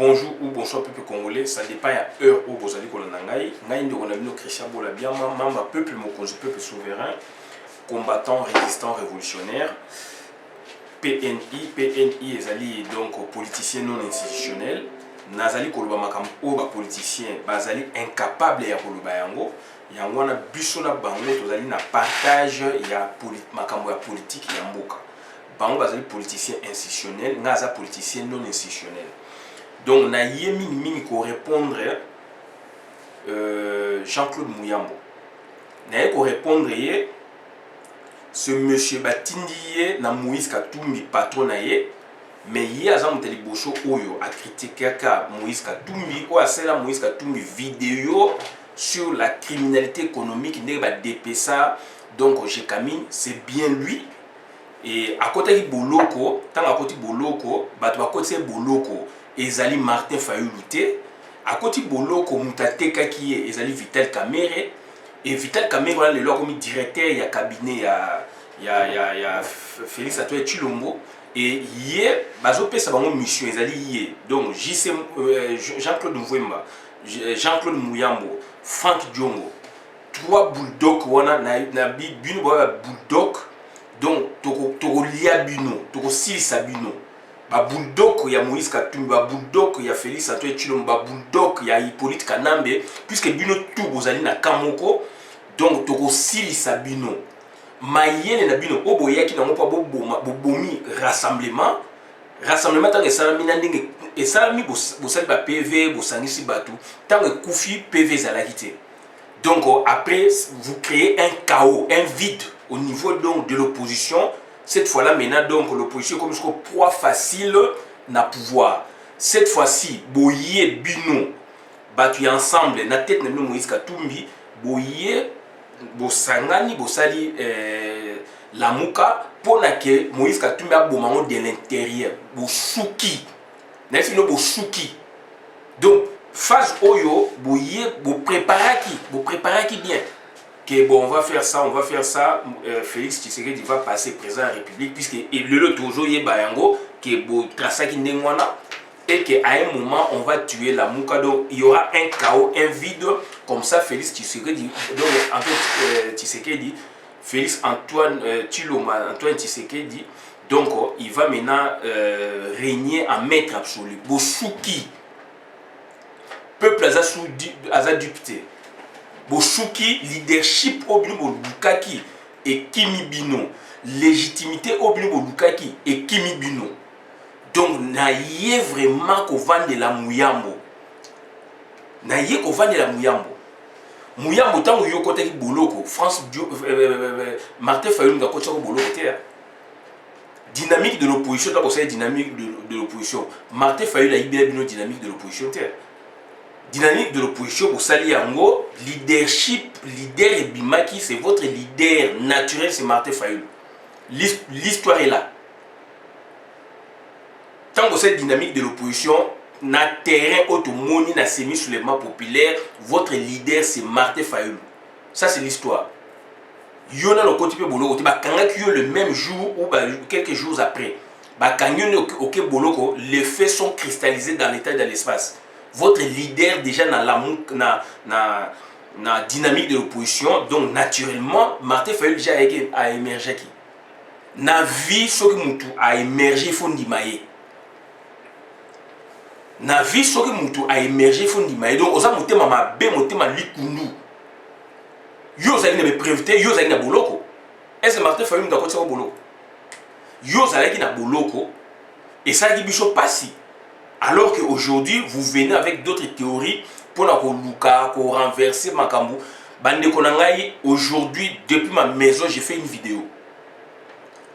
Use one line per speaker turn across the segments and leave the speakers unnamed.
bonjour ou bonsoir peuple congolais, ça dépend à l'heure où vous allez kolonangai. Ngai de Ronaldo Christian Bolabia, membre peuple mokonzi, peuple souverain, combattant, résistant, révolutionnaire. PNI ezali donc politicien non institutionnel. Nazali koloba makambo o ba politicien bazali incapable ya koloba yango. Yango na biso na bango tozali na partage ya makambo ya politique ya mboka. Bango bazali politicien institutionnel, ngaza politicien non institutionnel. Donc na yemi mingi ko répondre Jean-Claude Mouyambo. Na ko répondre ce monsieur Batindiye na Moïse Katumbi patron na ye, mais hier azam teli boso oyo a critiqué Moïse Katumbi ou a cela Moïse Katumbi vidéo sur la criminalité économique ne ba dépesa donc Jekamine, c'est bien lui. Et à côté de Boloko, tant à côté de Boloko, à côté de Boloko, ezali Martin Fayulu, à côté de Boloko, Mutateka qui est ezali Vital Kamere, et Vital Kamere le comme directeur il y a cabinet il y a Félix Antoine Tshilombo, et hier bazope sa bango mission ezali hier. Donc Jean-Claude Mvwemba, Jean-Claude Mouyambo, Franck Diongo, trois bulldogs wana na bino ba bulldog. Donc, toko lia bino, toko silisa bino. Ba bulldog ya Moïse Katumbi, ba bulldog ya Félix Antoine Tshilombo, ba bulldog ya Hippolyte Kanambe, puisque bino tout bozali na kamoko, donc toko silisa bino. Mayele na bino oboyaki na ngopa bobomi rassemblement tant que salami na ndenge et salami bosali ba PV bosangisi batu tant que kufi PV zalakité. Donc après vous créez un chaos, un vide au niveau donc de l'opposition. Cette fois-là maintenant donc l'opposition comme ce poids facile na pouvoir. Cette fois-ci boyé bino batu ensemble na tête na Moïse Katumbi boyé bosangani bosali la muka pour que Moïse Katumbi a bomango de l'intérieur bosuki na fino bosuki. Donc phase oyo boyé bo préparaki bien que bon on va faire ça Félix Tshisekedi va passer président de la République puisque le toujours yeba yango que bo trasaki ndengwana et qu'à un moment on va tuer la Mouka. Donc il y aura un chaos, un vide comme ça. Félix Tshisekedi, donc en fait Tshisekedi, Félix Antoine Tshilombo, Antoine Tshisekedi, donc il va maintenant régner en maître absolu. Bosuki, peuple aza dupté. Bosuki, leadership obino Lukaki et Kimi Bino, légitimité obino Lukaki et Kimi Bino. Donc, naïe vraiment qu'on vend de la Mouyambo. Naïe qu'on vend de la Mouyambo. Mouyambo, tant que yo côté qui boloko, France, Martin Fayulu n'a côté qui boloko. Dynamique de l'opposition, d'abord c'est dynamique de l'opposition. Martin Fayulu a une dynamique de l'opposition. Dynamique de l'opposition, vous sali yango, leadership, leader et Bimaki, c'est votre leader naturel, c'est Martin Fayulu. L'histoire est là. Tant que cette dynamique de l'opposition, na terrain automoni, na semi-soulèvement populaire, votre leader c'est Martin Fayulu. Ça c'est l'histoire. Yona no côté boloko, ba kanga kyo le même jour ou quelques jours après. Ba kanga ok boloko, les faits sont cristallisés dans l'état et dans l'espace. Votre leader déjà dans la dynamique de l'opposition, donc naturellement Martin Fayulu déjà a émergé qui. Na vie ce que mutu a émergé, il faut ndimaye. Na vie ce que mutu a émergé, il faut ndimaye. Donc oza motema mabe motema likundu. Yo zali na prévité, yo zali na boloko. Est-ce que Martin Fayulu ndako tsako boloko? Yo zali na boloko et ça dit biso passi. Alors qu'aujourd'hui vous venez avec d'autres théories pour la luka, pour renverser makambu. Bande konangai aujourd'hui depuis ma maison j'ai fait une vidéo.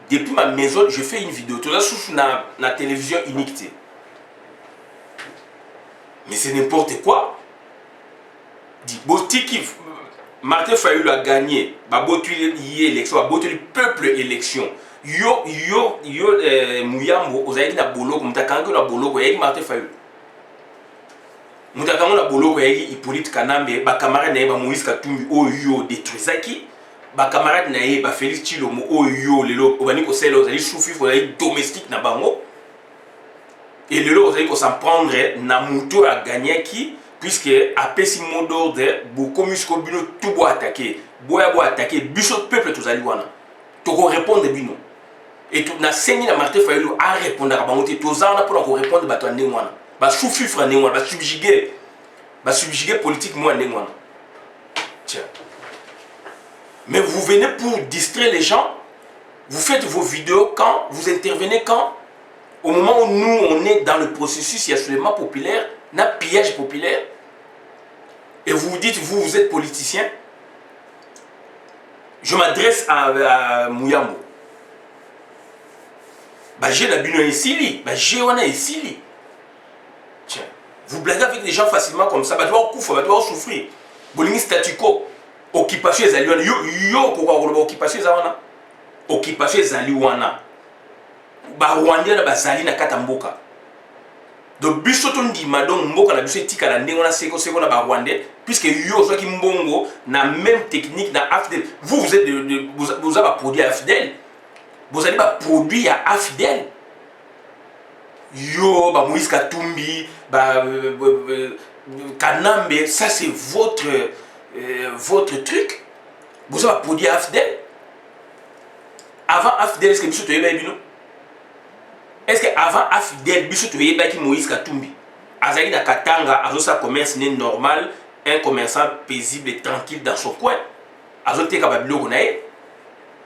Depuis ma maison, je fais une vidéo. Tout ça sous la télévision unique. Mais c'est n'importe quoi. Martin Fayulu a gagné. L'élection, le peuple élection. Yo Mouyambo, vous avez dit la boloko, mutakango la boloko, y'a Martin Fayulu. Mutakango la boloko, y'a Hippolyte Kanambe, ba camarade na ba Moïse Katumbi, yo détruisaki. Ba camarade nae ba Félix Tshilombo oyo lelo obani ko selo zali soufi fo zali domestique na bango et le lot vous s'en prendre na muto a gagné qui puisque après si mot d'ordre beaucoup musco bino tout boit attaquer boya boit attaquer biso peuple tous ali wana to ko répondre bino et tout na sengi na Martin Fayulu a répondre à bango te tozana pour ko répondre bato ndenge wana ba souffrir ndenge wana ba subjuguer politique moi ndenge wana tiens mais vous venez pour distraire les gens. Vous faites vos vidéos quand, vous intervenez quand, au moment où nous on est dans le processus, il y a soulèvement populaire, il y a pillage populaire, et vous vous dites, vous êtes politicien. Je m'adresse à Mouyambo. J'ai la bino ici, j'ai on a ici. Tiens, vous blaguez avec des gens facilement comme ça, bah doit couper, bah doit souffrir. Bolingi statu quo, occupation des alliés, yo quoi occupation des alliés. Occupation ezali wana ba Rwandais na bazali na kata mboka donc biso to ndima donc mboka na biso etika na ndenge wana seko na ba Rwandais puisque yo soki mbongo na même technique na AFDEL vous êtes vous avez produit AFDEL vous allez ba produit à AFDEL yo ba Moïse Katumbi ba Kanambe ça c'est votre truc vous avez produit à AFDEL. Avant AFDEL, est-ce que Bissot Toyeba Bino? Est-ce que avant AFDEL, Bissot Toyeba qui Moïse Katumbi Azali na Katanga, Azosa commerce n'est normal, un commerçant paisible et tranquille dans son coin. Azote Kababilo Gonae.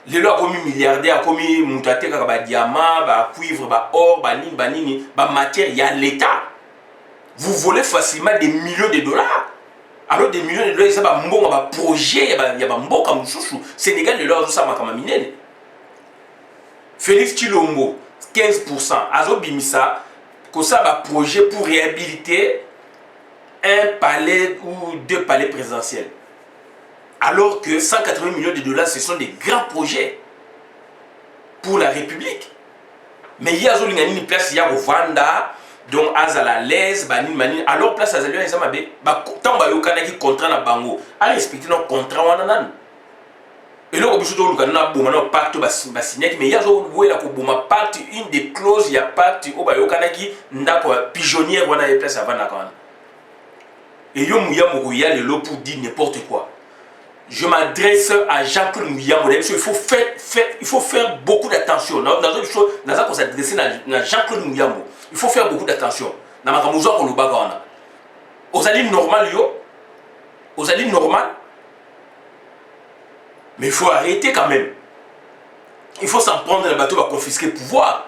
Les lois comme milliardaires, comme Moutate Kaba diamant, ba cuivre, ba or, ba nini, ba matière, il y a l'État. Vous volez facilement des millions de dollars. Alors des millions de dollars, ça va mbonga ba projet, il y a ba mboka mususu. Sénégal les lois ça makama minene. Félix Tshilombo, 15%. Azo Bimisa, que ça va projet pour réhabiliter un palais ou 2 palais présidentiels. Alors que 180 millions de dollars, ce sont des grands projets pour la République. Mais il y a une place, il y a au Rwanda, donc Azala l'aise, Banin, alors place Azalio, ils ont tant de contrat na bango, à respecter nos contrats. Et là, on a un pacte signé, mais il y a un pacte, une des clauses, il y a un pacte, il y a un pigeonnier, il y a une place avant. Et il y a le lot pour dire n'importe quoi. Je m'adresse à Jean-Claude Mouyambo. Il faut faire beaucoup d'attention. Dans une chose, dans ça qu'on s'adresse à Jean-Claude Mouyambo. Il faut faire beaucoup d'attention. Dans ma camouflage, on le bagarre. Aux alliés normal, aux alliés normal. Mais il faut arrêter quand même. Il faut s'en prendre le bateau, va confisquer le pouvoir.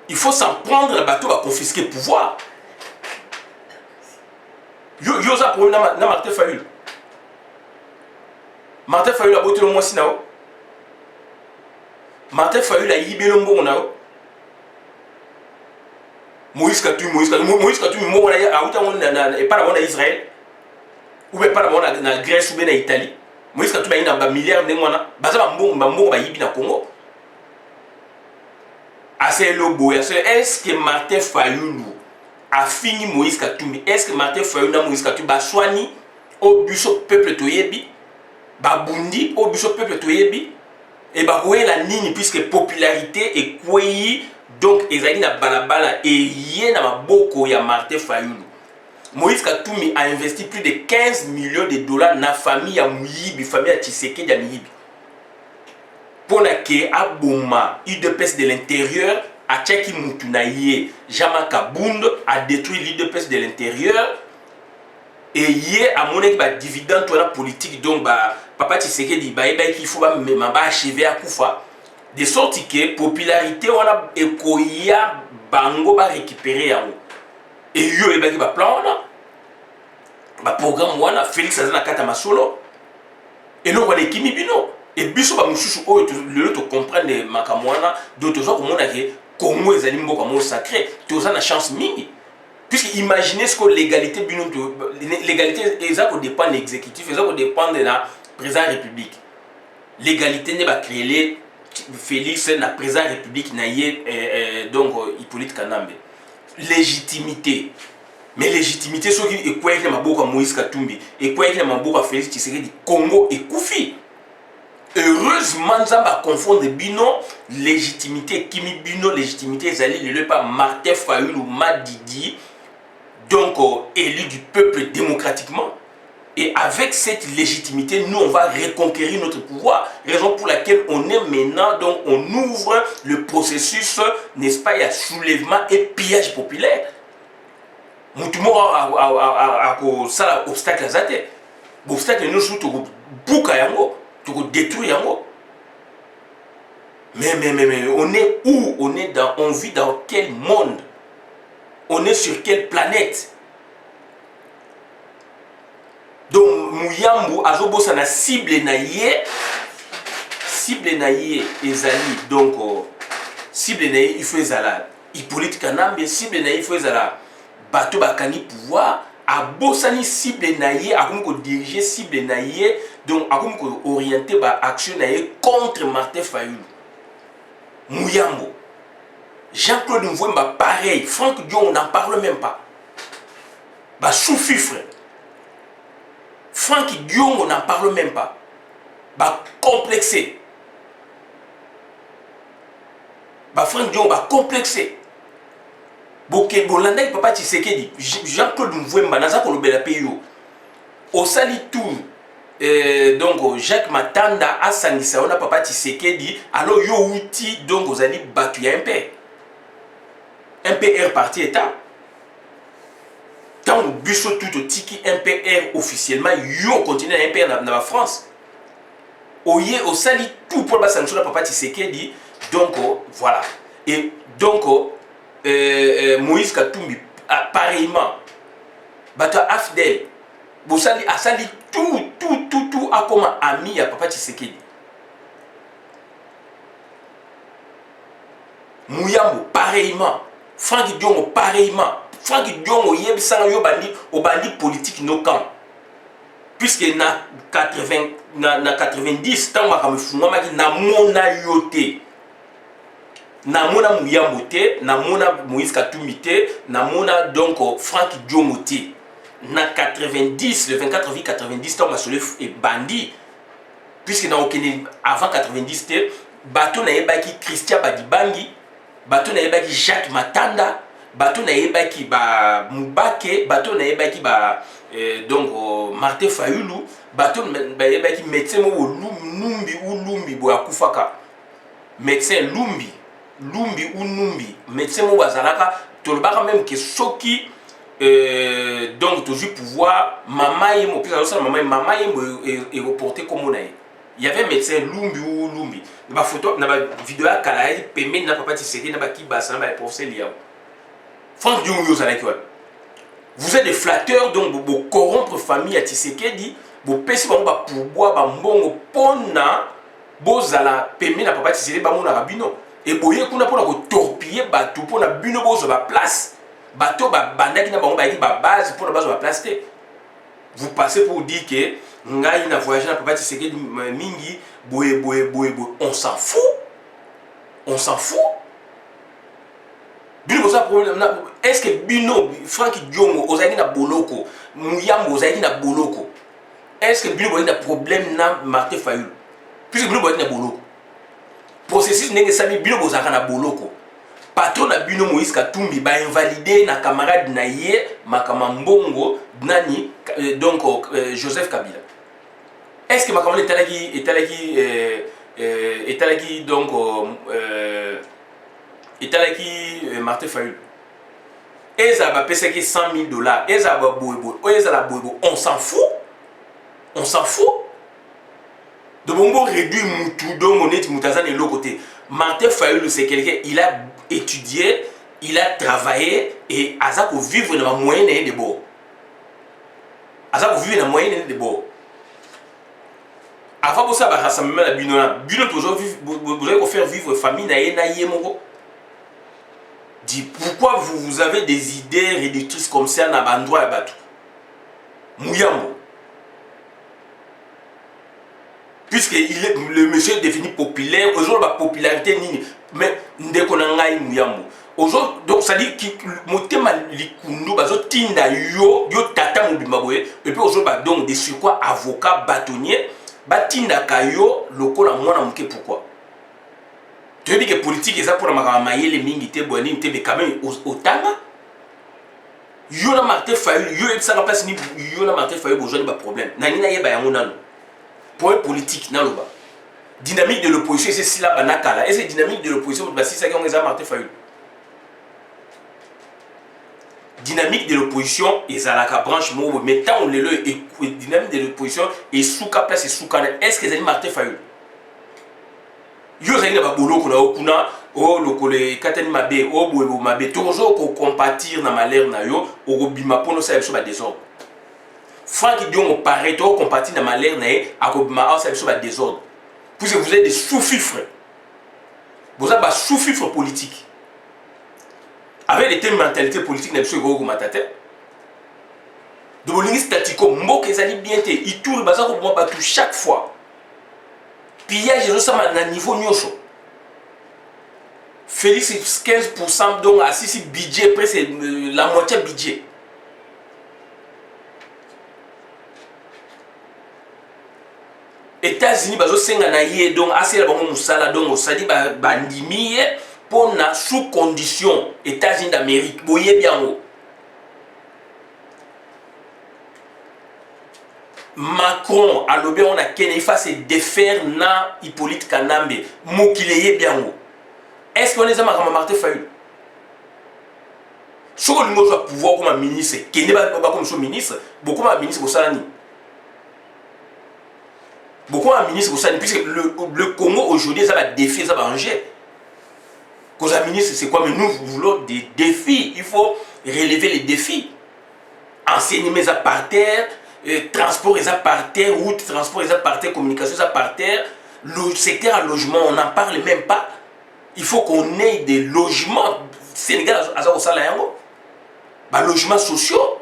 Il faut s'en prendre le bateau, va confisquer le pouvoir. Yo ça problème dans Martin Fayulu. Martin Fayulu a boté le mois si nao. Martin Fayulu a yibé le mbongo nao. Moïse Katumbi mo wana a uta wona et pas la wona Israël. Ou pas la wona na Grèce ou bien na Italie. Moïse Katumbi a un milliard de mwana, baza mbongo ba yibi na Congo. Assez le boy, est-ce que Martin Fayulu a fini Moïse Katumbi? Est-ce que Martin Fayulu na Moïse Katumbi ba soigné au buso peuple toyebi? Ba bundi au buso peuple toyebi? Et ba ouais la ligne puisque popularité et quoi donc ezali na balabala et yé na maboko ya Martin Fayulu. Moïse Katumbi a investi plus de 15 millions de dollars dans la famille à Mouyibi, famille à Tshisekedi à Mouyibi. Pour que Abouma, l'IDPS de l'intérieur, a Tchaki Moutunaye, Jama Kabound, a détruit l'IDPS de l'intérieur. Et hier, à mon avis, dividende la politique, donc Papa Tshisekedi, il faut achever à Koufa. De sorte que la popularité, on a Ekoya Bango va récupérer. Et yo et baki ba plan ba programme wana Félix azana kata masolo et non on ekimi bino et biso ba mususu oyo le to comprendre makamwana d'autres gens comme on a que Congo ezali mboka mo sacré to za na chance mingi puisque imaginez ce que l'égalité bino l'égalité ezako dépend de l'exécutif ezako dépend de la président de la République l'égalité ne va créer Félix na président de la République na yé donc Hippolyte Kanambe légitimité. Mais légitimité, ce qui est quoi avec les Maboka Moïse Katumbi et quoi avec les Maboka Félix Tshisekedi Congo et Koufi. heureusement nzamba confondre bino légitimité kimi bino légitimité ezali lelo pa Martin Fayulu Madidi donc élu du peuple démocratiquement. Et avec cette légitimité, nous, on va reconquérir notre pouvoir, raison pour laquelle on est maintenant, donc on ouvre le processus, n'est-ce pas, il y a soulèvement et pillage populaire. Moutumo a ça obstacle à zate. Obstacle nous sous tout bouka yango, tout détruire yango. Mais on est où? On vit dans quel monde? On est sur quelle planète? Donc Mouyambo azobosa na cible na ye ezali donc cible na ye il faut ezala Hippolyte Kanambe cible na ye il faut ezala bato bakani pouvoir abosani cible na ye akomi ko diriger cible na ye donc akomi ko orienter ba action na ye contre Martin Fayulu. Mouyambo Jean-Claude Mvouemba pareil, Franck Dion on n'en parle même pas. Ba sous-fifre Franck Dion, on n'en parle même pas. Bah complexé. Bah Franck Dion, bah complexé. Boké Bolanda, papa Tshisekedi, Jean-Claude Mvouemba, naza kolobela peyo. Au sali tout, donc Jacques Matanda a sangisa ona papa Tshisekedi, alors yo outi donc aux ali batu ya MP. MPR parti état. Quand on bûche tout au tiki MPR officiellement, yo continue à MPR dans la France. Oye, au sali tout pour la sanction de papa Tshisekedi. Donc, voilà. Et donc, Moïse Katumbi, pareillement, Bata Afdel, Bosali a sali tout a comme ami à papa Tshisekedi. Mouyambo, pareillement. Franck Diongo, pareillement. Franck Diongo yebisanga yo bandi politique no camp. Puisque na 90 tant bakamefunga maki na mona yote. Na mona Mouyambo te, na mona Moïse Katumbi te, na mona donc Franck Diongo te. Na 90 le 24 avril 90 tant basole et bandi. Puisque na okene avant 90 te, bato na yebaki Christian Badibangi, bato na yebaki Jacques Matanda, bato na yebaki ba Mubake, bato na yebaki ba donc Martin Fayulu, bato na yebaki médecin mo Lumbi bo akufaka. Médecin Lumbi ou Numbi, médecin mo bazalaka, tolobaka même que soki donc toujours pouvoir maman yemo puis alors ça maman yemo est reporté comme on a. Il y avait médecin Lumbi. Na photo na vidéo à Kalaï pemé na papa Tshisekedi na baki basa na professeur Liao. Franck Diongo yozalaki wa. Vous êtes des flatteurs donc vous corrompre famille à Tshisekedi, vous pesi ba pourboire ba mbongo pona bozala pemé na papa Tshisekedi ba mona rabino et boye kuna pona ko torpiller bato pona bino bozo ba place. Bato ba bandaki na bango ba ki ba base pona bazo ba place. Vous passez pour dire que ngai na voyagé na papa Tshisekedi mingi boye. On s'en fout. Bino ça problème est-ce que bino Franck Diongo ozaki na boloko, Mouyambo ozaki na boloko. Est-ce que bino boye na problème na Martin Fayulu? Puisque bino boye na boloko. Processus ndenge sami bino bozaka na boloko. Patron na bino Moïse Katumbi ba invalider na camarade na ye makama mbongo nani donc Joseph Kabila. Est-ce que ma camarade etalaki donc Martin Fayulu? Eza ba pesaki $100,000, eza ba boyebo, eza la boyebo, on s'en fout. De bon réduit moutou donc on est moutazan et l'autre côté. Martin Fayulu c'est quelqu'un, il a étudié, il a travaillé et Aza pour vivre dans la moyenne de beau. Aza pour vivre dans la moyenne de beau. Avant pour ça, bah rassemblement la bino toujours vous allez faire vivre famille na yemoko. Dit pourquoi vous avez des idées réductrices comme ça na bandroit à bateau. Mouyambo. Puisque le monsieur est défini populaire, aujourd'hui la popularité nini, mais ndekonangai Mouyambo. Aujourd'hui donc ça dit que motema likundu bazo tinda yo tata mobimba boye et puis aujourd'hui donc des surcroît avocat bâtonnier batinda kayo lokola mwana muke. Pourquoi? Tu dis que politique est ça pour la mayele mingi te boani te, mais quand même otanga yo na Martin Fayulu yo ça la place ni yo na Martin Fayulu besoin de problème nani na yeba yango nano point politique na loba dynamique de l'opposition c'est si la banakala et c'est dynamique de l'opposition bah si ça on est à Martin Fayulu dynamique de l'opposition et à la branche mo mais tant on le et dynamique de l'opposition et sous ka place et sous kana est-ce que c'est Martin Fayulu yo zali na babolo kuna o lokole katani mabe o boebo mabe toujours ko compatir na malheur na yo o bima pono sa biso ba désordre Franck Diongo paraît to compatir na malheur na ye akobima sa biso ba désordre puisque vous êtes des sous-fifres vous êtes ba sous-fifres politiques avec les thèmes mentalité politique na biso ko matata de bolingi statico mboka ezali bien te ituri baza ko ba tout chaque fois pillage à un niveau nyosho. Félix 15% donc à 6 budget presque la moitié budget. États-Unis bazo senga na yé donc assez la bango musala donc ça dit bandimi pour na sous condition États-Unis d'Amérique boye bien haut. Macron a lobé on a qu'une face et défaire na Hippolyte Kanambe mokileye bien haut. Est-ce qu'on est à Martin Fayulu? Si on a pouvoir comme un ministre, qui n'est pas comme son ministre, beaucoup de ministres au Salani. Beaucoup de ministres au Salani, puisque le Congo aujourd'hui, ça va défier, ça va ranger. Cause un ministre, c'est quoi? Mais nous voulons des défis. Il faut relever les défis. Enseignement, ça par terre. Transport et ça par terre, route, transport et ça par terre, communication ça par terre, le secteur à logement, on n'en parle même pas. Il faut qu'on ait des logements. Sénégal a ça au salaire, logements sociaux,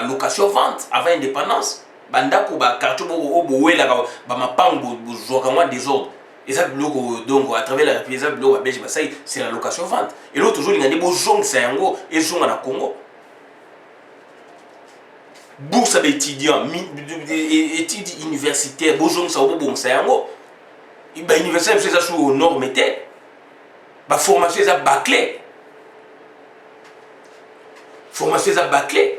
location vente avant l'indépendance, bandako quartier désordre. Et ça donc à travers la République c'est la location vente. Et l'autre jour il y a des beaux gens c'est un gros et sont en Congo. Bourse d'étudiants, études universitaires, bonjour, ça va bon, c'est un mot. L'université, c'est ça sous au nord, mettez. La formation, c'est ça bâclé. Formation, c'est ça bâclé.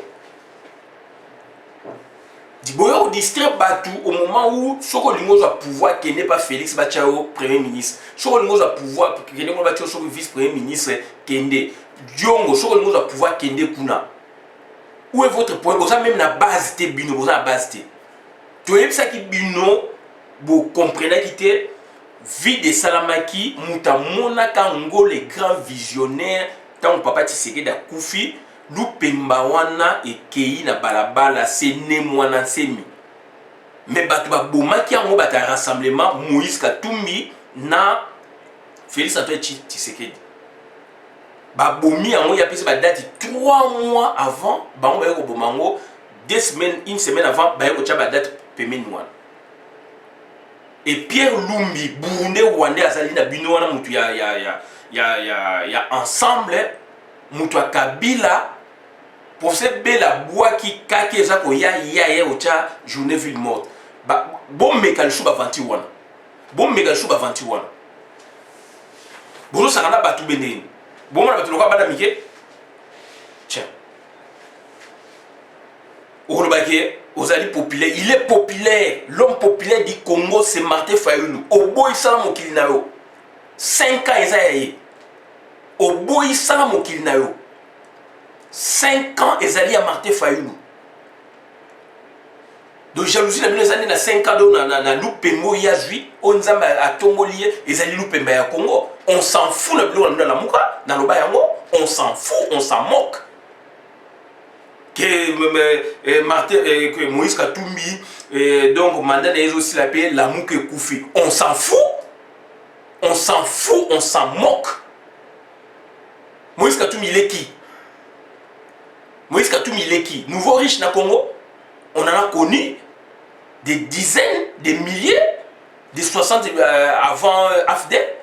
Du boyo au district Batou, au moment où Soko Lingo a pouvoir, qui n'est pas Félix Bachao, Premier ministre. Soko Lingo a pouvoir, qui n'est pas Bachao, vice-premier ministre, Kende. Diongo, Soko Lingo a pouvoir, Kende Kuna. Où est votre point? Vous avez même la base de bino, vous avez la base de. Tu vois ça qui bino, vous comprenez qui était vie de Salamaki, Moutamona Kango, les grands visionnaires, tant papa Tshisekedi Koufi, Lupemba wana et Kei na balabala, c'est né mwana semi. Mais batu ba bomaki en bata rassemblement Moïse Katumbi na Félix Antoine Tshisekedi. Babomi en il y a plus de date 3 mois avant, bango ba ko bomango 2 semaines, 1 semaine avant, ba ko tcha ba date paiement noir. Et Pierre Lumbi, Burundais Rwandais azali na bino wana mutu ya ensemble mutu Kabila professeur Bela Bouaki kake za ko ya ocha journée ville morte. Ba bon mekal shu ba 21. Bon mekal shu ba 21. Bozo sakana batu bendeni. Bon, on a battu le roi Badamike. Tiens. Ourobake, Ozali populaire. Il est populaire. L'homme populaire du Congo, c'est Martin Fayulu. Oboy Salam Okilinao. 5 ans, Ezaïe. Oboy Salam Okilinao. 5 ans, Ezali à Martin Fayulu. De jalousie, dans les années 5 ans, on a loupé Moyazui, on a Tongolié, Ezali loupé Mbaya Congo. On s'en fout dans la mouka, dans le bayango, on s'en fout, on s'en moque. Que Martin, que Moïse Katumbi, donc Mandane est aussi la paix, la mouke Koufi. On s'en fout, on s'en fout, on s'en moque. Moïse Katumbi, il est qui? Moïse Katumbi, il est qui? Nouveau riche dans le Congo, on en a connu des dizaines, des milliers, des 60 avant AFDEL.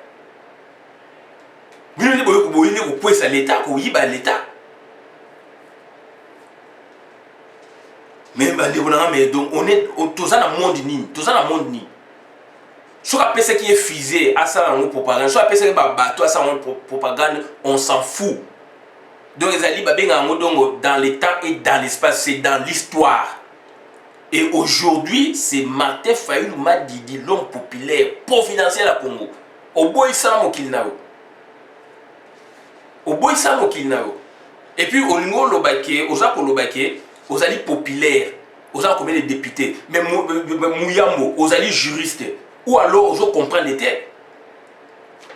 Vous avez l'État, l'État. Mais donc on est tous dans le monde ni, tous dans le monde ni. Sur la PC qui est fusée à ça en propagande, sur la PC qui est bateau à ça en propagande, on s'en fout. Donc les alliés dans le temps et dans l'espace, c'est dans l'histoire. Et aujourd'hui, c'est Martin Fayulu Madidi, l'homme populaire, providentiel à Congo. Au bout, il s'en et puis, au niveau Lobake, aux Apollo Lobake, aux alliés populaires, aux alliés comme les députés, mais Mouyambo, aux alliés juristes, ou alors aux autres comprennent les terres.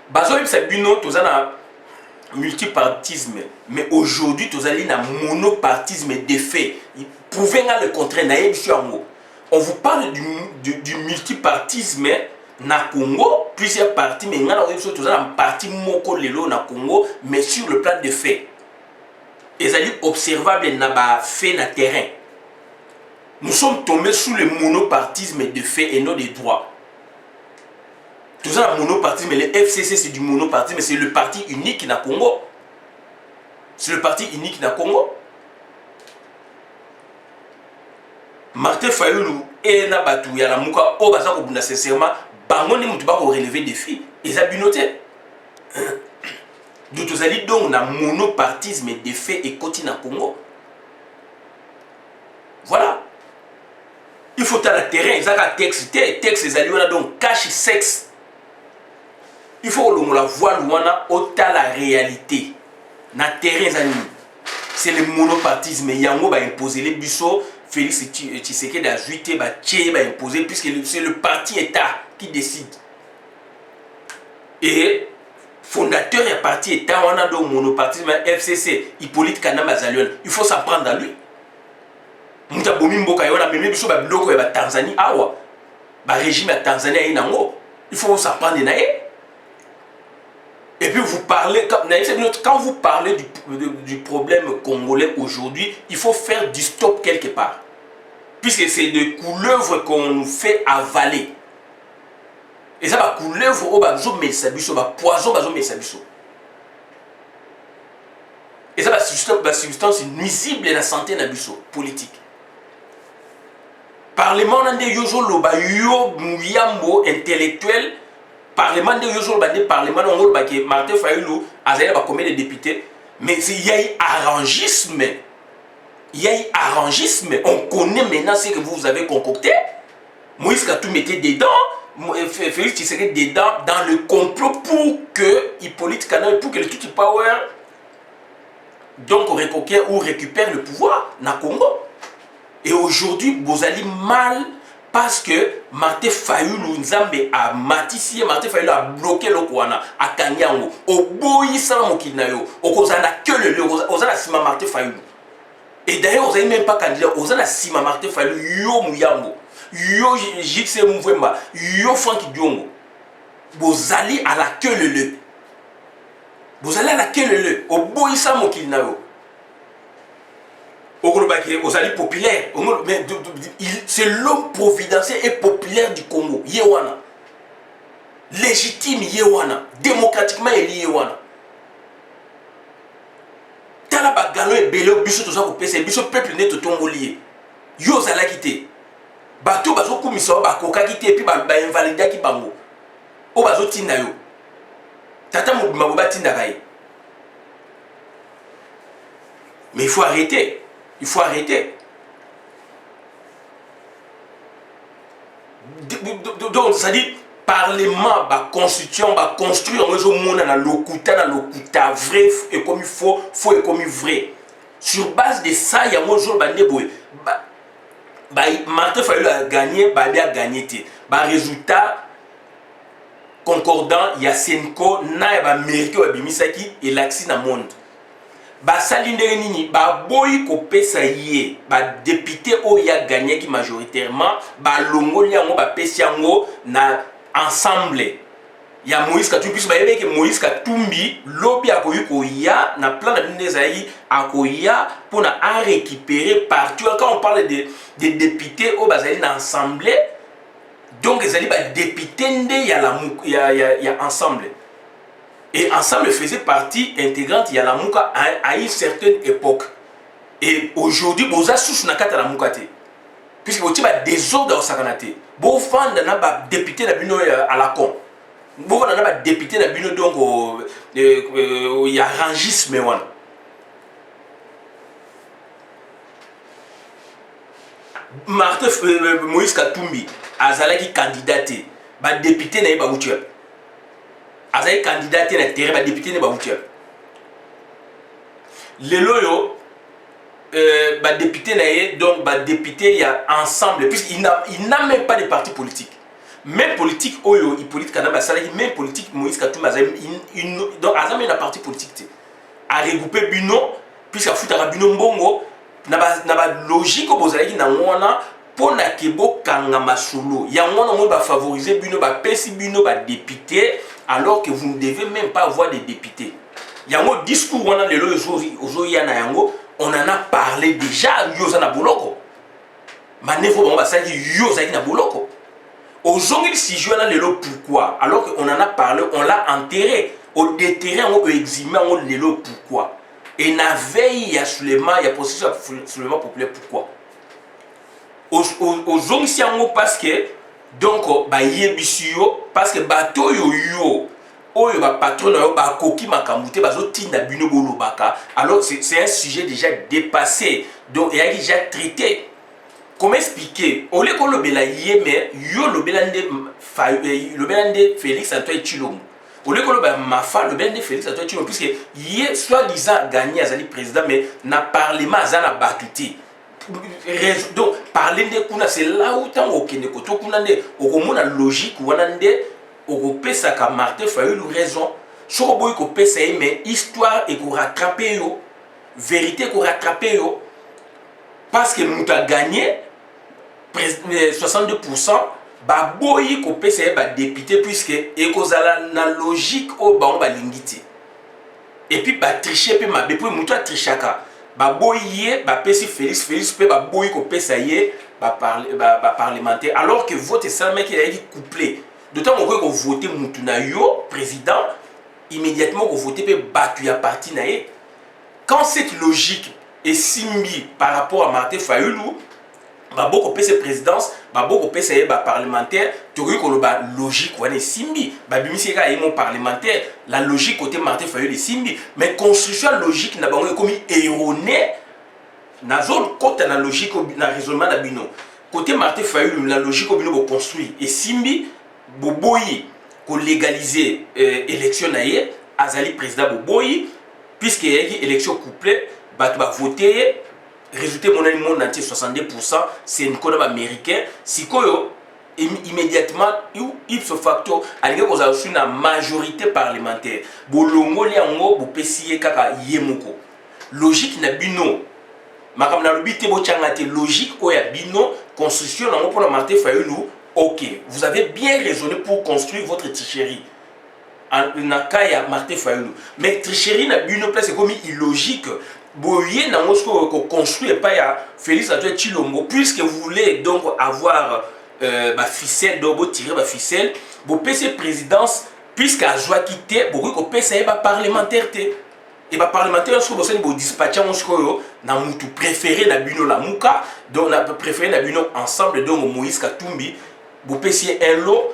Bazoïb Sabino, tous un multipartisme, mais aujourd'hui, tous alliés un monopartisme de fait. Pouvez le contraire, on vous parle du multipartisme na Congo, plusieurs partis, mais il y a un parti moko lelo na Congo, mais sur le plan de fait. Et ça dit observable na fait na terrain. Nous sommes tombés sous le monopartisme de fait et non des droits. Tout ça, le monopartisme, le FCC c'est du monopartisme, c'est le parti unique na Congo. C'est le parti unique na Congo. Martin Fayulu et Nabatu ya la muka o baza ko bunda sincèrement bango ni mutu ba ko relever défi et ça binoté. Donc tous ali donc na monopartisme de fait et côté na Congo. Voilà. Il faut à la terrain, ça ka texte les ali on a donc cache sexe. Il faut que la voix louana au la réalité. Na terrain zani. C'est le monopartisme yango ba imposer les busso. Félix Tshisekedi a juité, imposé, puisque c'est le parti État qui décide. Et fondateur du parti État, on a donc monopartisme FCC, Hippolyte Kanama Zalion. Il faut s'en prendre à lui. Mutabomi Mboka, on a même sur le bloc de Tanzanie, le régime de Tanzanie, il faut s'en prendre à lui. Et puis vous parlez, quand vous parlez du problème congolais aujourd'hui, il faut faire du stop quelque part. Puisque c'est des couleuvres qu'on nous fait avaler. Et ça va couleuvre au bazo mesabiso, va poison bazo mesabiso. Et ça va substance nuisible à la santé nabiso politique. Parlement nande yozo loba yo muyambo intellectuel. Parlement de Yozol Bande, Parlement de Martin Fayulu, Azaïa va combien de députés, mais il y a eu arrangisme. Il y a eu arrangisme. On connaît maintenant ce que vous avez concocté. Moïse Katou mettait dedans, Félix Tshisekedi dedans, dans le complot pour que Hippolyte Kanama, pour que le Tutsi Power donc récupère le pouvoir dans le Congo. Et aujourd'hui, vous allez mal. Parce que Martin Fayulu Nzambe a matissé, Martin Fayulu a bloqué le Kouana, à Kanyango, au Boïsa Mokinayo, au Kozana que le Ozana Sima Martin Fayulu. Et d'ailleurs, vous n'avez même pas candidat, Ozana Sima Martin Fayulu, Yo Mouyambo, Yo Jikse Mouvemba, Yo Franck Diongo. Vous allez à la queue le. Vous allez à la queue le, au Boïsa Mokinayo. Aux alliés populaires, c'est l'homme providentiel et populaire du Congo. Yewana. Légitime Yewana. Démocratiquement élu Yewana. Tala bagalo et belé au bicho tout ça pour passer. Bicho peuple net au tombeau lié. Yo zala quitté. Bato bazo kumiso ba koka quitté puis ba invalida ki bango. O bazo tinda yo. Tata mobimba tinda kai. Mais il faut arrêter. Il faut arrêter. Donc, ça dit, Parlement, constitution, construire, on est dans l'okuta, vrai et comme il faut, faux et comme il vrai. Sur base de ça, il y a un jour, Martin Fayulu a gagné, a gagné. Résultat concordant, il y a Senko, na mérité Misaki et l'axi dans le monde. Basali ndenge nini ba boyi ko pesa ye ba député o ya gagné qui majoritairement ba longoli yango ba pesa yango na ensemble ya Moïse Katumbi puisque ba yebe que Moïse Katumbi lobi akoyi ko ya na plan de ndezai akoya pour na récupérer partout quand on parle de députés au bazali na ensemble donc ezali ba député nde ya la ya ensemble. Et ensemble faisait partie intégrante, il y a la Mouka à une certaine époque. Et aujourd'hui, Boza sous Nakata la Moukate. puisque vous avez des désordre au Sakanate. Vous avez des députés à la con. Vous avez des députés donc il y a rangisme. Martin Moïse Katumbi, Azalaki candidaté, député n'a pas outil. Azalaki candidaté na terrain, député n'a pas outil. Les loyaux, député n'a donc député il y a ensemble, puisqu'il n'a même pas de parti politique. Même politique, Oyo, il politique Kanaba Salaki, même politique Moïse Katumbi, donc Azam est un parti politique. A regroupé Bino, puisqu'à foutre Bino Mbongo. Naba logique au bozalaki na ngwana pona kebo kanga masolo ya ngwana mo ba favoriser bino ba pesi bino ba député alors que vous ne devez même pas avoir des députés. Yango discours wana lelo ozo ya na yango on en a parlé déjà yoza na boloko. Manefo ba basaki yoza na boloko. Ozongi si joana lelo pourquoi alors qu'on en a parlé on l'a enterré au déterré on eximé on lelo pourquoi. Et na veille, il y a Suleiman, il y a processus Suleiman populaire. Pourquoi? Aux Zongsiango parce que donc bah yebisio parce que bateau yo oyo ba patron yo ba koki makamute bazo tinda bino bolo baka alors c'est un sujet déjà dépassé donc il a déjà traité. Comment expliquer? Au lieu qu'on le bela yeme yo le belande Félix Antoine Tshilombo. Au lieu que le Mafa, le bien de Félix Antoine Tshilombo, puisque hier, soi-disant gagné Azali président, mais n'a parlement Azana Batuti. Donc, parler de Kuna, c'est là où tant au Kenekoto Kuna, au moins la logique, ou au pesa ka Martin Fayulu raison. Ce qu'on peut pesa, mais histoire et qu'on rattrape yo, vérité qu'on rattrape yo, parce que nous avons gagné 62%. Baboyi ko pesa ba député puisque ekozala na logique o ba on ba lingiti et puis ba tricher pe mabe pour muto trichaka baboyi ba pesi Félix pe baboyi ko pesa ye ba parlementaire alors que vote ça mec il a dit couplé d'autant qu'on voter mutu na yo président immédiatement ko voter pe batu ya parti na ye quand cette logique est simbi par rapport à Martin Fayulu Babo ko présidence, babo ko parlementaire, tu vois que la logique est simbi. Babimisi ka mon parlementaire, la logique côté Martin Fayulu est simbi, mais construction logique n'a pas comme erroné. Na zone côté la logique na raisonnement na bino. Côté Martin Fayulu la logique bino ko construire et simbi boboyi ko légaliser élection naie, azali président boboyi puisque y a élection couplée, ba voter résultat mon monde entier 62%, c'est une code américain. Si koyo immédiatement ipso facto alike ko za une majorité parlementaire. Bolongo li yango bo pesiye kaka yemoko. Logique na bino. Makam na lobi te bo changate logique oya bino construction nango pour la Martin Fayulu. OK, vous avez bien raisonné pour construire votre tricherie. Na kaya Martin Fayulu. Mais tricherie na bino place comme illogique. Boye n'a pas construit pas ya Félix Antoine Tshilombo puisque vous voulez donc avoir ficelle donc tirer ma ficelle bo PC présidence puisque a joie quitter bo ko PC ba parlementaire et ba parlementaire so bo sen bo dispatcher on ko na mutu préféré na bino la muka donc na préféré na bino ensemble donc Moïse Katumbi bo PC un lot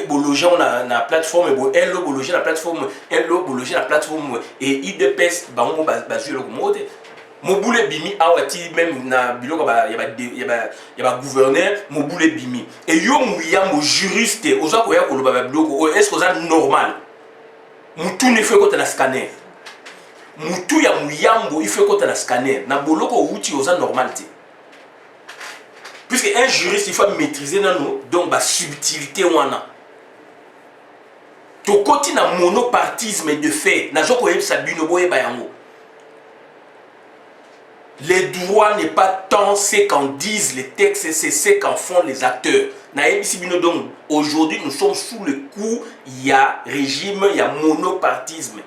bo loger na plateforme bo un lot bo loger na plateforme un lot bo loger na plateforme et IDPS bango bazui le mode mobule bimi awati même na biloko ya ba gouverneur mobule bimi et yo muya mo juriste oza ko ya ko ba biloko est-ce que ça normal mutu ne fait ko na scanner mutu ya muyambo il fait ko na scanner na boloko uti oza normalité. Puisque un juriste, il faut maîtriser donc la subtilité. To côté na monopartisme de fait, les droits n'est pas tant ce qu'en disent les textes, c'est ce qu'en font les acteurs. Donc aujourd'hui, nous sommes sous le coup, il y a régime, il y a monopartisme.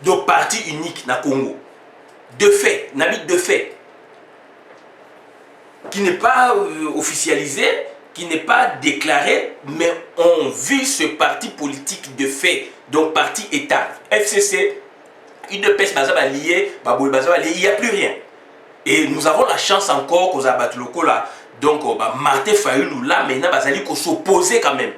Donc parti unique na Congo. De fait, n'habite de fait. Qui n'est pas officialisé, qui n'est pas déclaré, mais on vit ce parti politique de fait, donc parti État. FCC, UDPS, il n'y a plus rien. Et nous avons la chance encore qu'aux abattus locaux là, donc Martin Fayulu là, maintenant, bazali qu'on s'opposer quand même.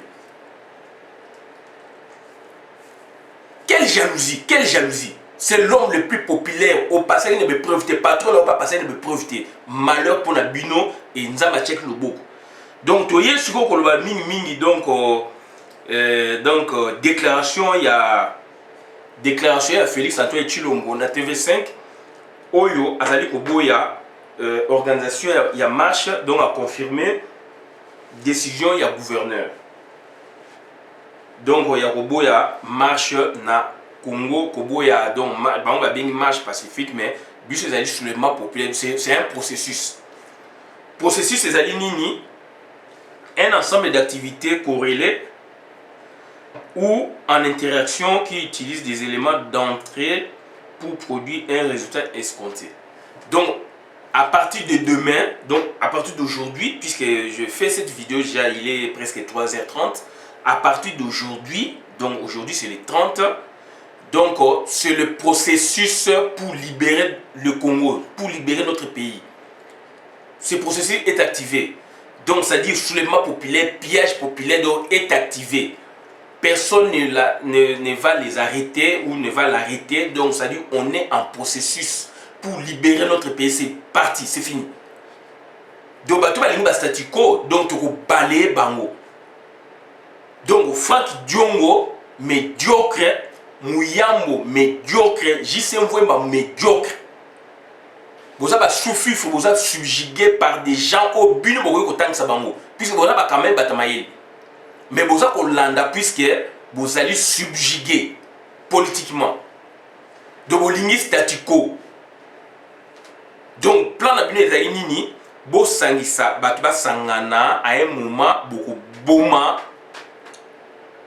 Quelle jalousie, quelle jalousie. C'est l'homme le plus populaire. Au passé, il ne me profite pas trop, là, au passé, il ne me profite. Malheur pour Nabino et Nzamba Tchèque le beaucoup. Donc, tu sais, ce qu'on va mingi, donc, déclaration, il y a Félix Antoine Chilombo, na TV5, Oyo, Azali Koboya, organisation, il y a marche, donc, a confirmé, décision, il y a gouverneur. Donc, il y a Koboya, marche, na Congo, Koboya, donc, on va bien une marche pacifique, mais, bus, c'est soulèvement populaire, c'est un processus. Processus, c'est Nini, un ensemble d'activités corrélées ou en interaction qui utilisent des éléments d'entrée pour produire un résultat escompté. Donc, à partir de demain, donc à partir d'aujourd'hui, puisque je fais cette vidéo déjà, il est presque 3h30, à partir d'aujourd'hui, donc aujourd'hui c'est les 30, donc c'est le processus pour libérer le Congo, pour libérer notre pays. Ce processus est activé. Donc, c'est-à-dire soulèvement populaire, piège populaire donc, est activé. Personne ne va les arrêter ou ne va l'arrêter. Donc, c'est-à-dire on est en processus pour libérer notre pays. C'est parti, c'est fini. Donc, tu vas aller statu quo, donc tu vas balayer Bango. Donc, Franck Diongo, médiocre, Mouyambo, médiocre, J.C. Mvouemba, médiocre. Vous avez souffert, vous êtes subjugué par des gens au but de vous puisque vous avez quand même batamaïl. Mais vous avez Hollanda puisque vous allez subjuguer politiquement. Donc vous avez statu quo. Donc plan de bine des nini, vous sangisa, batuba sangana à un moment beaucoup boma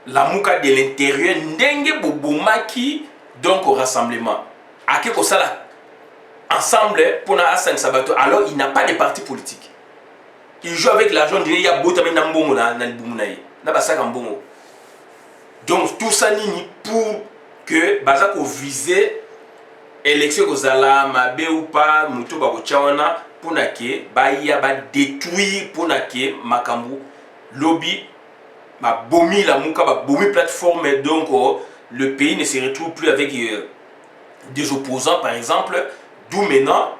la mouka de l'intérieur n'engue boboma qui donc au rassemblement. À quelque chose là. Ensemble pour na Hassan Sabato, alors il n'a pas de parti politique. Il joue avec l'argent de il y a beaucoup de mbongo na libumunaye na basaka mbongo. Donc tout ça nini pour que bazako viser élection kozala mabe ou pas muto ba kochawana pour na ke ba ya ba détruire pour na ke makambu lobby ba bomi la muka ba bomi plateforme donc le pays ne se retrouve plus avec des opposants par exemple. D'où maintenant,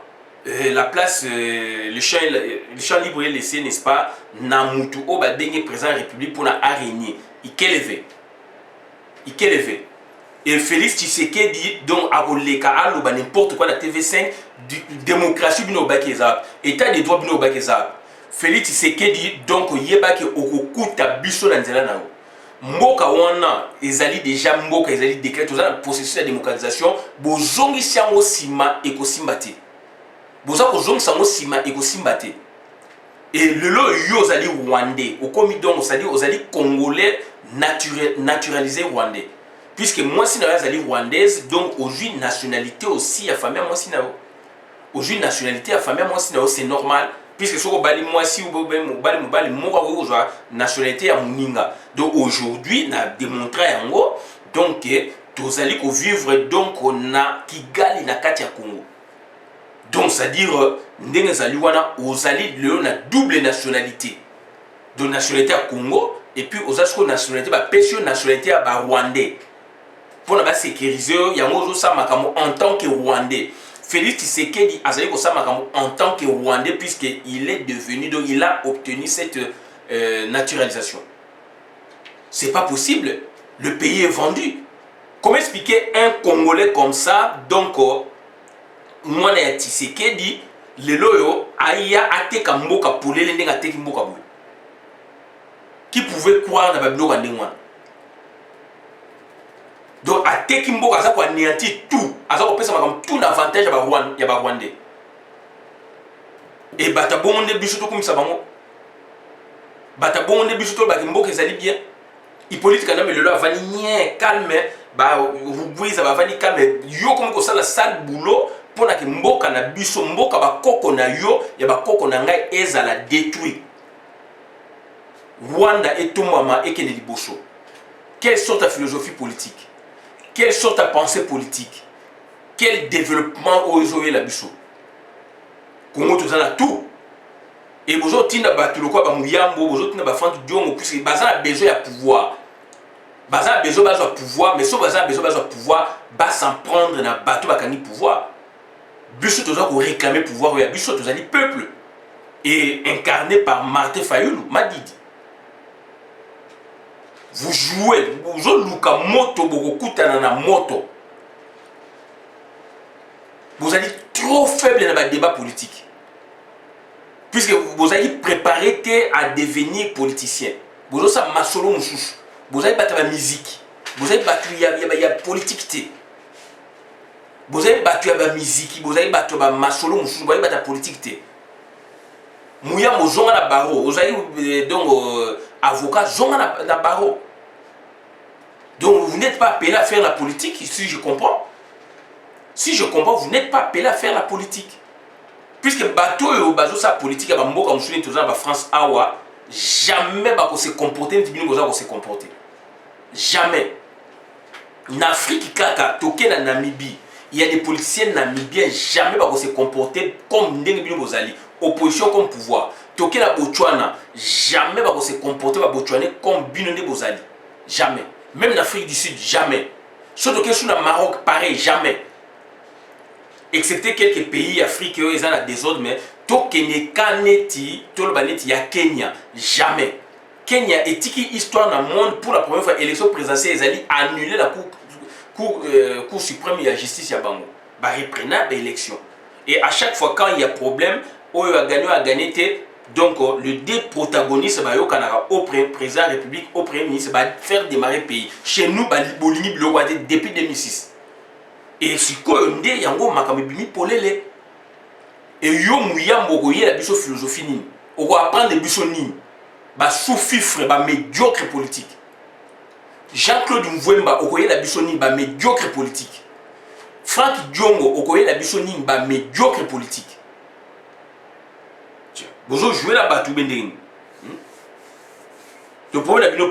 la place, le champ libre est laissé, n'est-ce pas, Namutu, au dernier président de la République pour l'araignée. Il est élevé. Et Félix Tshisekedi, donc, à Oleka, n'importe quoi, la TV5, démocratie, état des droits, Félix Tshisekedi, donc, yebaki, okukuta, biso, nanzela, nao. Mboka wana ezali déjà mboka ezali décret tout ça le processus de démocratisation bozongi siango sima ekosimbate boza kozongi sango sima ekosimbate et lelo yo zali rwandais okomi donc c'est-à-dire ozali congolais naturalisé rwandais puisque moi si na zali rwandaise donc aujourd'hui nationalité aussi ya famille moi si na aujourd'hui nationalité ya famille moi si na c'est normal puisque ce que moi si ou bali moi nationalité ya muninga. Donc aujourd'hui na démontré yango donc tous allez vivre donc na Kigali na kati ya Congo. Donc c'est à dire ndenge zali wana ozali le na double nationalité. Donc nationalité à Congo et puis aux autres nationalité ba pesio nationalité à Rwandais. Pour na ba sécuriser yango zo sa makamo en tant que Rwandais. Félix Tshisekedi azali kosama en tant que Rwandais puisqu'il est devenu, donc il a obtenu cette naturalisation. C'est pas possible. Le pays est vendu. Comment expliquer un Congolais comme ça, donc moi na Tshisekedi, le loyo aya ateka mboka polele ndenga teki mboka boy. Qui pouvait croire na babilo ndengwa? Donc à Tekimbo aza ko anéantir tout, aza ko pesa makam tout l'avantage ya ba Rwandais. Et bata bonde biso to komisa bango. Bata bonde biso to ba kimbo ezali bien. Hippolyte Kanambe lelo avani nien calme ba rubwiza ba vani calme yo comme ko sala sale boulot pour na ke mboka na biso mboka ba koko na yo ya ba koko na ngai ezala détruit. Rwanda et Tomama et Kennedy Bosso. Quelle sorte de philosophie politique? Quelle sorte de pensée politique? Quel développement aux la Bissot? Congo tout ça na tout et bozo tinda ba tuloko ba muyambo bozo tinda ba Franck Diongo puisque baza a besoin de pouvoir. Baza a besoin de pouvoir mais so baza a besoin de pouvoir ba s'en prendre na bateau ba kani pouvoir. Biso toza ko réclamer pouvoir ya biso toza li peuple et incarné par Martin Fayulu Madidi. Vous jouez, vous jouez moto, vous na moto. Vous allez trop faible dans le débat politique. Puisque vous allez préparer à devenir politicien. Vous allez ça masolo moussous. Vous allez battre la musique. Vous allez battre la politique. Vous allez battre la musique. Vous allez battre la masolo moussous. Vous allez battre la politique. Mouya mozonga na barreau. Vous allez donc avocat zonga na barreau. Donc vous n'êtes pas appelé à faire la politique, si je comprends. Si je comprends, vous n'êtes pas appelé à faire la politique. Puisque bateau et au bateau sa politique, à Mboka Moussouline, tout ça, France Awa, jamais va se comporter, se comporter. Jamais. En Afrique, kaka, toké na Namibie, il y a des politiciens namibiens, jamais va se comporter comme Ndenge Bozali. Opposition comme pouvoir. Toké na Botswana, jamais va se comporter comme Binonde Bozali. Jamais. Même en Afrique du Sud, jamais. Surtout que sur le Maroc, pareil, jamais. Excepté quelques pays africains, ils ont la désordre, mais Tokene Kaneti, Tolobaneti, il y a Kenya, jamais. Kenya est une histoire dans le monde pour la première fois, l'élection présidentielle, ils allaient annuler la Cour suprême et la justice à Bango. Bah, reprenant l'élection. Et à chaque fois, quand il y a problème, on a gagné, donc le déprotagonisme au président de la République, au premier ministre, va faire démarrer le pays. Chez nous, Bolini depuis 2006. Et si on est yango makamibini polele et yo muyambo koye la biso philosophie ni on va apprendre biso ni ba sous-fifre ba médiocre politique. Jean-Claude Mvwemba okoye la biso ni ba médiocre politique. Franck Diongo okoye la biso ni ba médiocre politique. Bozo jouer la batou bendeng. Le problème de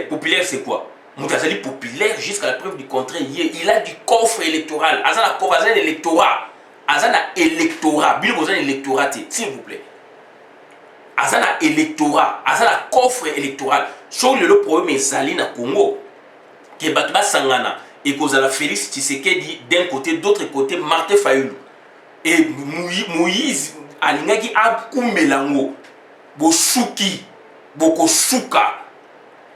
populaire c'est quoi? Moutazali populaire jusqu'à la preuve du contraire. Il a du coffre électoral. Azana coffre électorat. Azana électorat. Bien besoin électorat, s'il vous plaît. Azana électorat. Azana coffre électoral. Sur le problème est Zali na Congo. Que Batba Sangana et Kozala Félix Tshisekedi d'un côté, d'autre côté Martin Fayulu. Et Moïse Alingaki Abkumbelango. Bosuki. Bokosuka.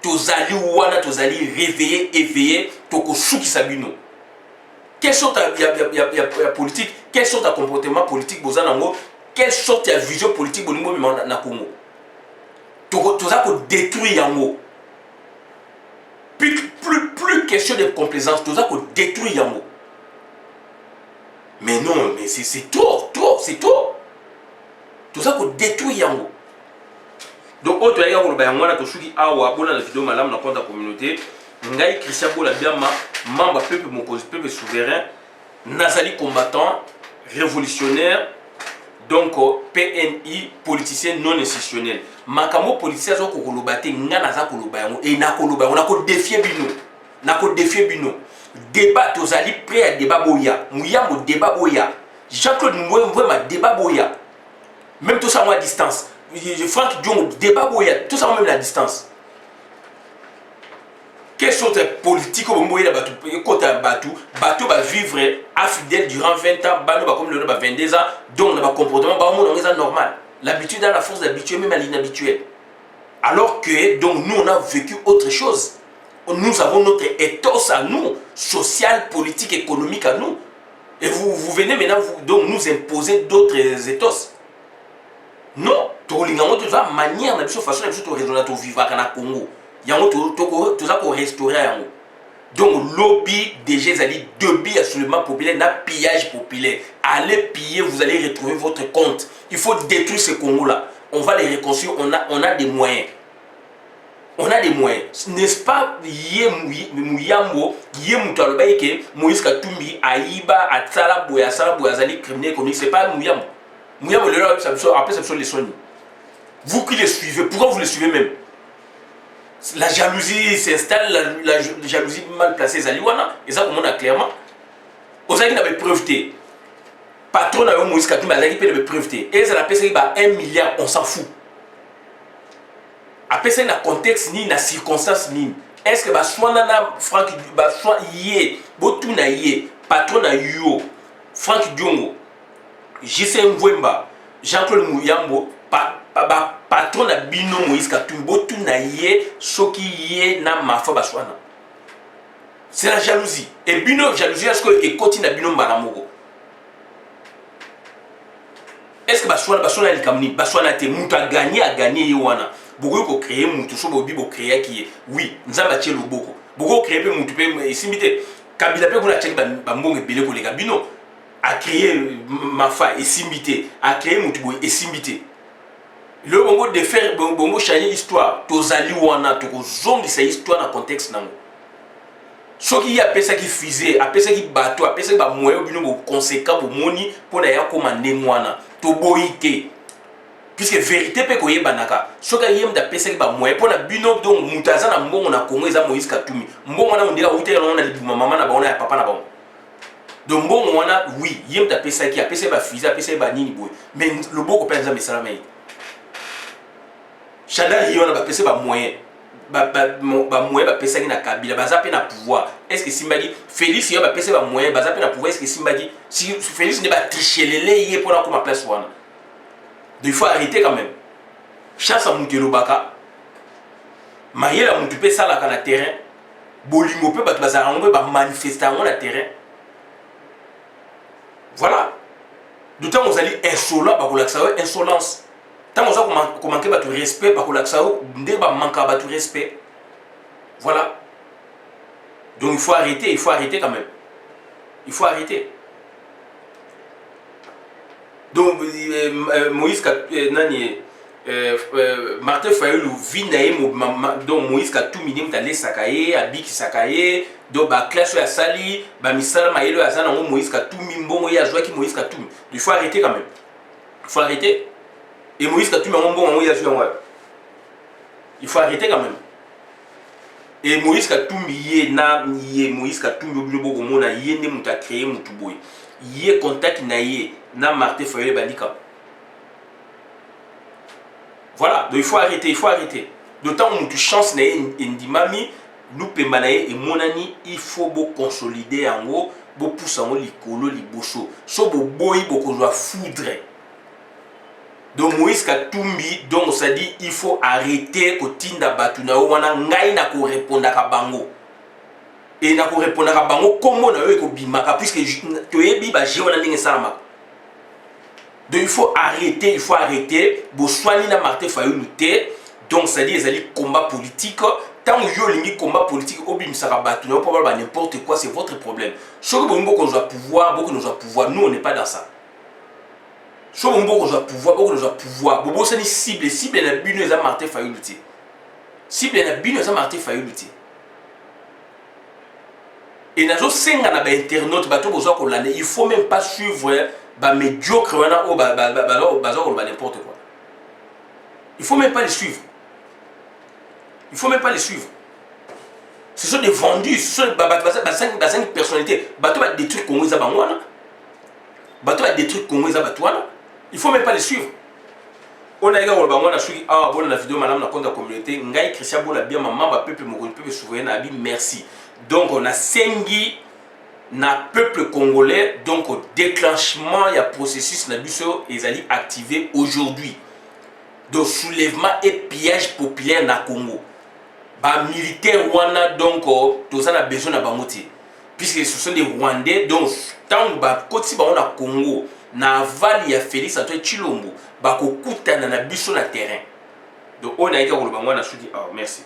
Tozali wana tozali réveillé éveillé toko souki sabino. Quelle sorte de politique, quelle sorte de comportement politique bozanango, quelle sorte de vision politique bolingo na Congo. Toza ko détruire yango. Plus question de complaisance, toza ko détruire yango. Mais non, mais c'est trop, c'est trop. Toza ko détruire yango. Donc, autre chose, on a dit que la vidéo malam dans la communauté, Ngai Christian Bola Biama, membre peuple souverain, Nazali combattant, révolutionnaire, donc PNI, politicien non institutionnel. Makamo politicien zo kolobate ngana za kolobayango et na kolobayango na ko défier bino. Na ko défier bino. Débat tozali prêt à débat boya. Muyambo débat boya. Jean-Claude Mvwema débat boya. Même tout ça à distance. Franck Diongo, débat boya, tout ça même la distance. Quelle sorte de politique au Mboya Batou, côté Batou va vivre infidèle durant 20 ans, Bano va comme le 22 ans, donc on a un comportement normal. L'habitude dans la force d'habituer même à l'inhabituel. Alors que donc nous on a vécu autre chose. Nous avons notre ethos à nous, social, politique, économique à nous. Et vous venez maintenant donc nous imposer d'autres ethos. Non, tu as une manière de façon de raisonner de vivre au Congo. Tu as restaurer. Donc, lobby déjà, débit absolument populaire, n'a pillage populaire. Allez piller, vous allez retrouver votre compte. Il faut détruire ce Congo-là. On va les reconstruire, on a des moyens. On a des moyens. N'est-ce pas, Mouyambo, Moïse Katumbi, Aïba, Atsala, Boya, Zali, criminel économique, c'est pas Mouyambo. Mouyambo, après, ça les soigne. Vous qui les suivez, pourquoi vous les suivez même? La jalousie s'installe, la jalousie mal placée, Zaliwana, et ça, comme on a clairement. Vous avez une preuve. patron na yo Moïse Katumbi azaki pe le preuve te et ça la pesa ba 1 milliard on s'en fout après ça na contexte ni na circonstance ni est-ce que ba swana na Franck ba swa yé botu na yé patron na yo Franck Diongo JC Mvwemba Jean-Claude Mouyambo patron na bino Moïse Katumbi botu na yé soki yé na mafa ba swana c'est la jalousie et bino jalousie est-ce que et continue na bino mbaramoko est-ce que baswana likamni baswana te mutu a gagné yewana boko ko créer mutu so bobi bo créer qui oui nzamba tie loboko boko créer pe mutu pe esimite kabila pe kuna tcheki ba mbonge belé ko leka bino a créer mafa esimite a créer mutu bo esimite le bongo de faire bongo changer histoire tozali wana to ko zongi sa histoire na contexte nango soki ya pesa ki fusée a pesa ki bateau a pesa ba moyo bino bo conséquent bo moni pona ya komande mwana to boyite puisque vérité pe koyeba naka soka yem da pesa ki ba moyo pona bino donc mutaza na mbongo na Congo eza Moïse Katumbi mbongo na ndira utela na libuma mama na baona ya papa na bango donc mbongo wana oui yem da pesa ki a pesa ba fusée a pesa ba nini boy mais le boko pe nza mesala mai chanda yona ba pesa ba moyen ba moyen ba pesa ki na kabila baza pe na pouvoir est-ce que Simbadi Félix yo ba pesa ba moyen baza pe na pouvoir est-ce que Simbadi si Félix ne ba trichelele yé pour la comme place wana donc il faut arrêter quand même chance à mutelo baka mayela mutu pe sala ka na terrain bolingo pe ba bazara ngo ba manifester ngo na terrain voilà d'autant vous allez insolent ba ko laksa insolence tant on a manqué de respect par la manque de respect voilà donc il faut arrêter quand même il faut arrêter donc Moïse Martin Fayulu vinae donc Moïse Katumbi ni mtale sakaye abiki sakaye donc ba classe ya sali ba misala mayelo azana ngo Moïse Katumbi mbongo ya joie ki Moïse Katumbi il faut arrêter quand même il faut arrêter. Et Moïse Katumbi il faut arrêter quand même. Et Moïse Katumbi Moïse Katumbi yé ne muta créé mutu boy. Yé contact na yé na Martin Fayulu bandika. Voilà, donc il faut arrêter. D'autant que mutu chance na yé ndimami nous pembanaye et monani il faut beau consolider en haut, beau pousser en haut likolo liboso. So beau boy beau qu'on doit foudre. Donc Moïse Katumbi donc ça dit il faut arrêter ko tinda batu na wana ngai na ko répondre ka bango et na ko répondre ka bango comment na yo ko bimaka puisque to yebi ba jona ndenge salama donc il faut arrêter bo swani na Martin Fayulu te donc ça dit ezali combat politique tant yo lingi combat politique obimsaka batu na po ba n'importe quoi c'est votre problème so ko bongo ko doit pouvoir nous on n'est pas dans ça. So beaucoup de pouvoir bobo c'est une cible na bino za Martin Fayulu ti cible na bino za Martin Fayulu ti et nazo senga na ba internaute bato bozo ko lande il faut même pas suivre ba médiocre wana o ba n'importe quoi il faut même pas les suivre ce sont des vendus ce sont ba cinq personnalités bato ba détruire Congo za bangwana bato ba détruire Congo za batwana. Il faut même pas les suivre. On a eu la vidéo madame na compte la communauté ngai Christian Bola bien maman ba peuple mokoni peuple souverain abi merci. Donc on a sengi na peuple congolais donc au déclenchement il y a processus na biso ezali activé aujourd'hui. Donc soulèvement et pillage populaire na Congo. Ba militaire wana donc tous ça a besoin na bangoti puisque ce sont des Rwandais donc tant ba koti ba on a Congo na vali ya Félix Antoine Tshilombo bakokutana na biso na terrain donc on a été ko ba ngwana suki merci.